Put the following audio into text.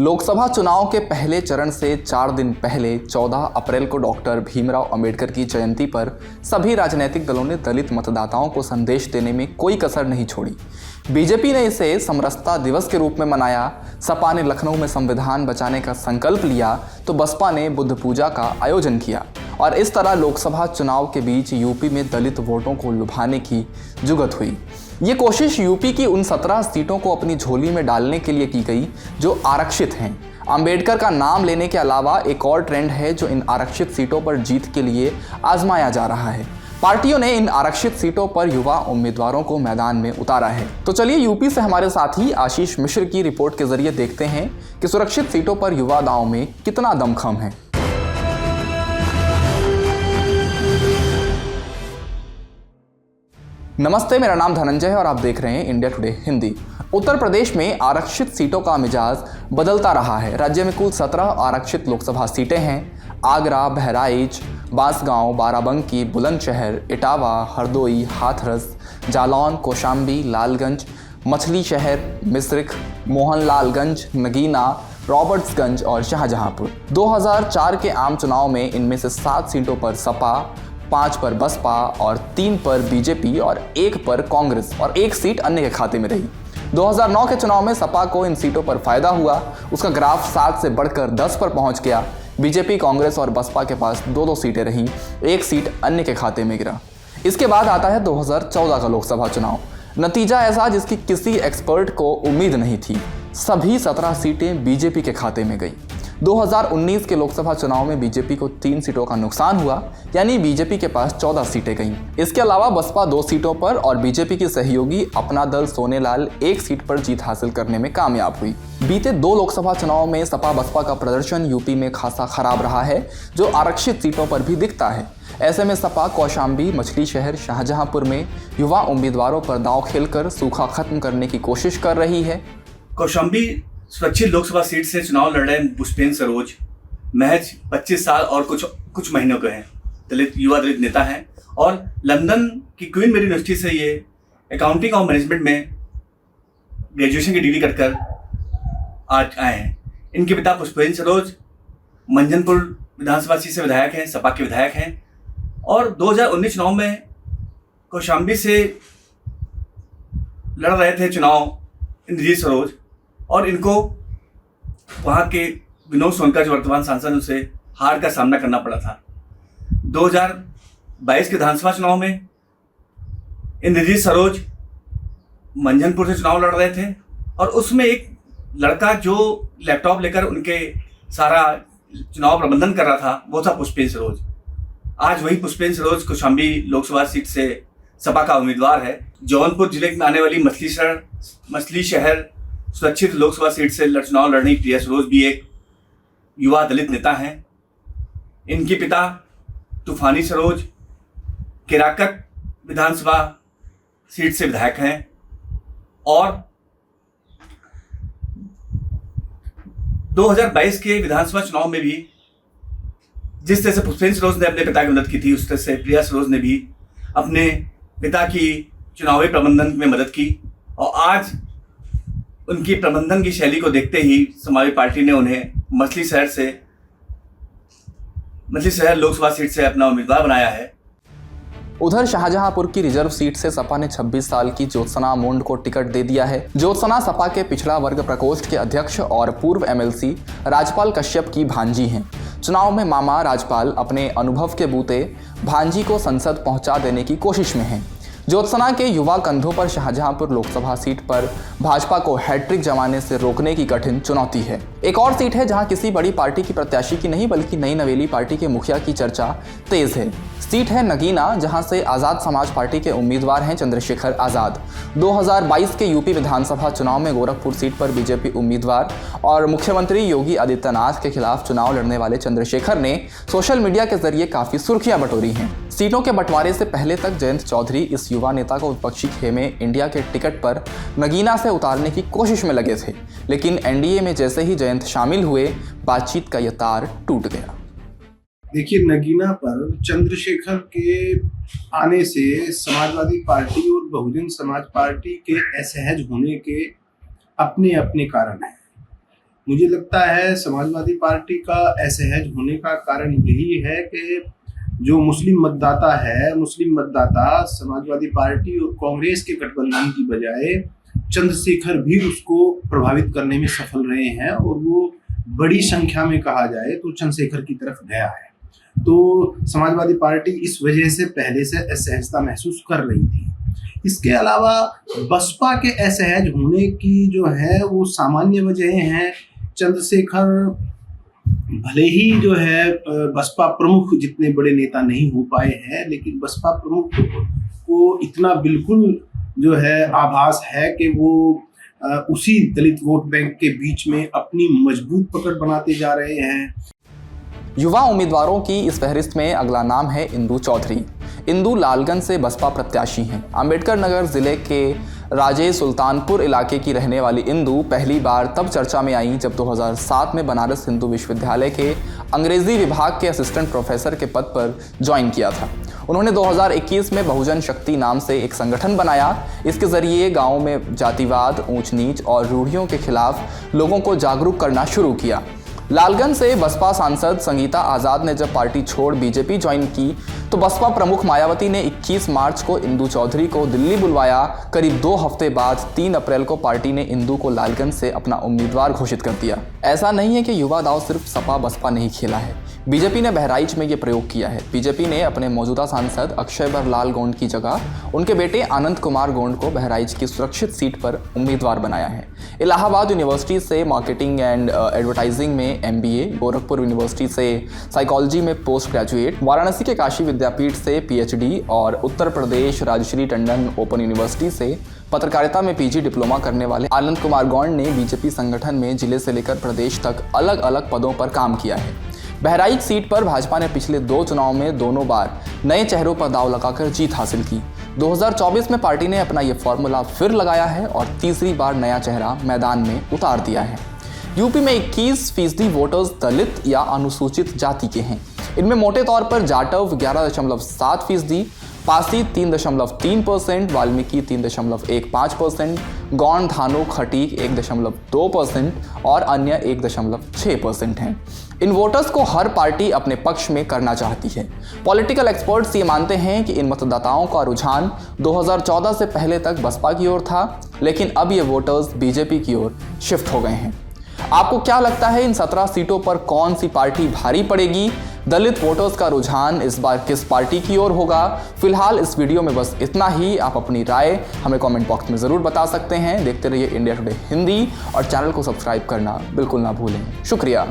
लोकसभा चुनाव के पहले चरण से 4 दिन पहले 14 अप्रैल को डॉक्टर भीमराव अंबेडकर की जयंती पर सभी राजनीतिक दलों ने दलित मतदाताओं को संदेश देने में कोई कसर नहीं छोड़ी। बीजेपी ने इसे समरसता दिवस के रूप में मनाया, सपा ने लखनऊ में संविधान बचाने का संकल्प लिया तो बसपा ने बुद्ध पूजा का आयोजन किया और इस तरह लोकसभा चुनाव के बीच यूपी में दलित वोटों को लुभाने की जुगत हुई। ये कोशिश यूपी की उन 17 सीटों को अपनी झोली में डालने के लिए की गई जो आरक्षित हैं। अंबेडकर का नाम लेने के अलावा एक और ट्रेंड है जो इन आरक्षित सीटों पर जीत के लिए आजमाया जा रहा है। पार्टियों ने इन आरक्षित सीटों पर युवा उम्मीदवारों को मैदान में उतारा है। तो चलिए यूपी से हमारे साथी आशीष मिश्र की रिपोर्ट के जरिए देखते हैं कि सुरक्षित सीटों पर युवा दांव में कितना दमखम है। नमस्ते, मेरा नाम धनंजय है और आप देख रहे हैं इंडिया टुडे हिंदी। उत्तर प्रदेश में आरक्षित सीटों का मिजाज बदलता रहा है। राज्य में कुल 17 आरक्षित लोकसभा सीटें हैं। आगरा, बहराइच, बांसगांव, बाराबंकी, बुलंदशहर, इटावा, हरदोई, हाथरस, जालौन, कौशाम्बी, लालगंज, मछली शहर, मिश्रिख, मोहनलालगंज, नगीना, रॉबर्ट्सगंज और शाहजहांपुर। 2004 के आम चुनाव में इनमें से 7 सीटों पर सपा, 5 पर बसपा और 3 पर बीजेपी और 1 पर कांग्रेस और 1 सीट अन्य के खाते में रही। 2009 के चुनाव में सपा को इन सीटों पर फायदा हुआ, उसका ग्राफ 7 से बढ़कर 10 पर पहुंच गया। बीजेपी, कांग्रेस और बसपा के पास 2-2 सीटें रहीं, 1 सीट अन्य के खाते में गिरा। इसके बाद आता है 2014 का लोकसभा चुनाव। नतीजा ऐसा जिसकी किसी एक्सपर्ट को उम्मीद नहीं थी। सभी 17 सीटें बीजेपी के खाते में गई। 2019 के लोकसभा चुनाव में बीजेपी को 3 सीटों का नुकसान हुआ, यानी बीजेपी के पास 14 सीटें गईं। इसके अलावा बसपा 2 सीटों पर और बीजेपी की सहयोगी अपना दल सोनेलाल 1 सीट पर जीत हासिल करने में कामयाब हुई। बीते 2 लोकसभा चुनाव में सपा बसपा का प्रदर्शन यूपी में खासा खराब रहा है, जो आरक्षित सीटों पर भी दिखता है। ऐसे में सपा कौशाम्बी, मछली शहर, शाहजहांपुर में युवा उम्मीदवारों पर दांव खेलकर सूखा खत्म करने की कोशिश कर रही है। कौशाम्बी सुरक्षित लोकसभा सीट से चुनाव लड़ रहे पुष्पेंद्र सरोज महज 25 साल और कुछ महीनों के हैं। युवा दलित नेता हैं और लंदन की क्वीन मेरी यूनिवर्सिटी से ये अकाउंटिंग और मैनेजमेंट में ग्रेजुएशन की डिग्री कर आज आए हैं। इनके पिता पुष्पेंद्र सरोज मंझनपुर विधानसभा सीट से विधायक हैं, सपा के विधायक हैं और 2019 चुनाव में कौशाम्बी से लड़ रहे थे चुनाव इंद्रजीत सरोज और इनको वहाँ के विनोद सोनकर जो वर्तमान सांसद उनसे हार का सामना करना पड़ा था। 2022 के विधानसभा चुनाव में इंद्रजीत सरोज मंझनपुर से चुनाव लड़ रहे थे और उसमें एक लड़का जो लैपटॉप लेकर उनके सारा चुनाव प्रबंधन कर रहा था वो था पुष्पेंद्र सरोज। आज वही पुष्पेंद्र सरोज कौशाम्बी लोकसभा सीट से सपा का उम्मीदवार है। जौनपुर जिले में आने वाली मछली शहर सुरक्षित लोकसभा सीट से चुनाव लड़ने प्रिया सरोज भी एक युवा दलित नेता हैं। इनके पिता तूफानी सरोज केराकत विधानसभा सीट से विधायक हैं और 2022 के विधानसभा चुनाव में भी जिस तरह से पुष्पेंद्र सरोज ने अपने पिता की मदद की थी, उस तरह से प्रिया सरोज ने भी अपने पिता की चुनावी प्रबंधन में मदद की और आज उनकी प्रबंधन की शैली को देखते ही समाजवादी पार्टी ने उन्हें मछली शहर लोकसभा सीट से अपना उम्मीदवार बनाया है। उधर शाहजहांपुर की रिजर्व सीट से सपा ने 26 साल की ज्योत्सना मुंड को टिकट दे दिया है। ज्योत्सना सपा के पिछड़ा वर्ग प्रकोष्ठ के अध्यक्ष और पूर्व एमएलसी राजपाल कश्यप की भांजी हैं। चुनाव में मामा राजपाल अपने अनुभव के बूते भांजी को संसद पहुंचा देने की कोशिश में हैं। ज्योत्सना के युवा कंधों पर शाहजहांपुर लोकसभा सीट पर भाजपा को हैट्रिक जमाने से रोकने की कठिन चुनौती है। एक और सीट है जहां किसी बड़ी पार्टी की प्रत्याशी की नहीं बल्कि नई नवेली पार्टी के मुखिया की चर्चा तेज है। सीट है नगीना, जहां से आज़ाद समाज पार्टी के उम्मीदवार हैं चंद्रशेखर आज़ाद। 2022 के यूपी विधानसभा चुनाव में गोरखपुर सीट पर बीजेपी उम्मीदवार और मुख्यमंत्री योगी आदित्यनाथ के खिलाफ चुनाव लड़ने वाले चंद्रशेखर ने सोशल मीडिया के जरिए काफ़ी सुर्खियां बटोरी हैं। सीटों के बंटवारे से पहले तक जयंत चौधरी इस युवा नेता को विपक्षी खेमे इंडिया के टिकट पर नगीना से उतारने की कोशिश में लगे थे, लेकिन एनडीए में जैसे ही जयंत शामिल हुए, बातचीत का यह तार टूट गया। देखिए, नगीना पर चंद्रशेखर के आने से समाजवादी पार्टी और बहुजन समाज पार्टी के असहज होने के अपने अपने कारण हैं। मुझे लगता है समाजवादी पार्टी का असहज होने का कारण यही है कि जो मुस्लिम मतदाता समाजवादी पार्टी और कांग्रेस के गठबंधन की बजाय चंद्रशेखर भी उसको प्रभावित करने में सफल रहे हैं और वो बड़ी संख्या में कहा जाए तो चंद्रशेखर की तरफ गया है। तो समाजवादी पार्टी इस वजह से पहले से असहजता महसूस कर रही थी। इसके अलावा बसपा के असहज होने की जो है वो सामान्य वजह हैं। चंद्रशेखर भले ही जो है बसपा प्रमुख जितने बड़े नेता नहीं हो पाए हैं, लेकिन बसपा प्रमुख को इतना बिल्कुल जो है आभास है कि वो उसी दलित वोट बैंक के बीच में अपनी मजबूत पकड़ बनाते जा रहे हैं। युवा उम्मीदवारों की इस फहरिस्त में अगला नाम है इंदु चौधरी। इंदु लालगंज से बसपा प्रत्याशी हैं। अंबेडकर नगर जिले के राजे सुल्तानपुर इलाके की रहने वाली इंदु पहली बार तब चर्चा में आई जब 2007 में बनारस हिंदू विश्वविद्यालय के अंग्रेजी विभाग के असिस्टेंट प्रोफेसर के पद पर ज्वाइन किया था। उन्होंने 2021 में बहुजन शक्ति नाम से एक संगठन बनाया। इसके जरिए गाँव में जातिवाद, ऊंच नीच और रूढ़ियों के खिलाफ लोगों को जागरूक करना शुरू किया। लालगंज से बसपा सांसद संगीता आज़ाद ने जब पार्टी छोड़ बीजेपी ज्वाइन की तो बसपा प्रमुख मायावती ने 21 मार्च को इंदु चौधरी को दिल्ली बुलवाया। करीब 2 हफ्ते बाद 3 अप्रैल को पार्टी ने इंदु को लालगंज से अपना उम्मीदवार घोषित कर दिया। ऐसा नहीं है कि युवा दांव सिर्फ सपा बसपा ने ही खेला है, बीजेपी ने बहराइच में ये प्रयोग किया है। बीजेपी ने अपने मौजूदा सांसद अक्षय बरलाल गोंड की जगह उनके बेटे आनंद कुमार गोंड को बहराइच की सुरक्षित सीट पर उम्मीदवार बनाया है। इलाहाबाद यूनिवर्सिटी से मार्केटिंग एंड एडवर्टाइजिंग में MBA, गोरखपुर यूनिवर्सिटी से साइकोलॉजी में पोस्ट ग्रेजुएट, वाराणसी के काशी विद्यापीठ से PhD और उत्तर प्रदेश राजश्री टंडन ओपन यूनिवर्सिटी से पत्रकारिता में PG डिप्लोमा करने वाले आनंद कुमार गोंड ने बीजेपी संगठन में जिले से लेकर प्रदेश तक अलग अलग पदों पर काम किया है। बहराइच सीट पर भाजपा ने पिछले 2 चुनाव में दोनों बार नए चेहरों पर दांव लगाकर जीत हासिल की। 2024 में पार्टी ने अपना ये फॉर्मूला फिर लगाया है और तीसरी बार नया चेहरा मैदान में उतार दिया है। यूपी में 21% वोटर्स दलित या अनुसूचित जाति के हैं। इनमें मोटे तौर पर जाटव 11.7%, पासी 3.3%, वाल्मीकि 3.15%, गौंड, धानु, खटीक 1.2% और अन्य 1.6% हैं। इन वोटर्स को हर पार्टी अपने पक्ष में करना चाहती है। पॉलिटिकल एक्सपर्ट्स ये मानते हैं कि इन मतदाताओं का रुझान 2014 से पहले तक बसपा की ओर था, लेकिन अब ये वोटर्स बीजेपी की ओर शिफ्ट हो गए हैं। आपको क्या लगता है इन 17 सीटों पर कौन सी पार्टी भारी पड़ेगी? दलित वोटर्स का रुझान इस बार किस पार्टी की ओर होगा? फिलहाल इस वीडियो में बस इतना ही। आप अपनी राय हमें कमेंट बॉक्स में ज़रूर बता सकते हैं। देखते रहिए इंडिया टुडे हिंदी और चैनल को सब्सक्राइब करना बिल्कुल ना भूलें। शुक्रिया।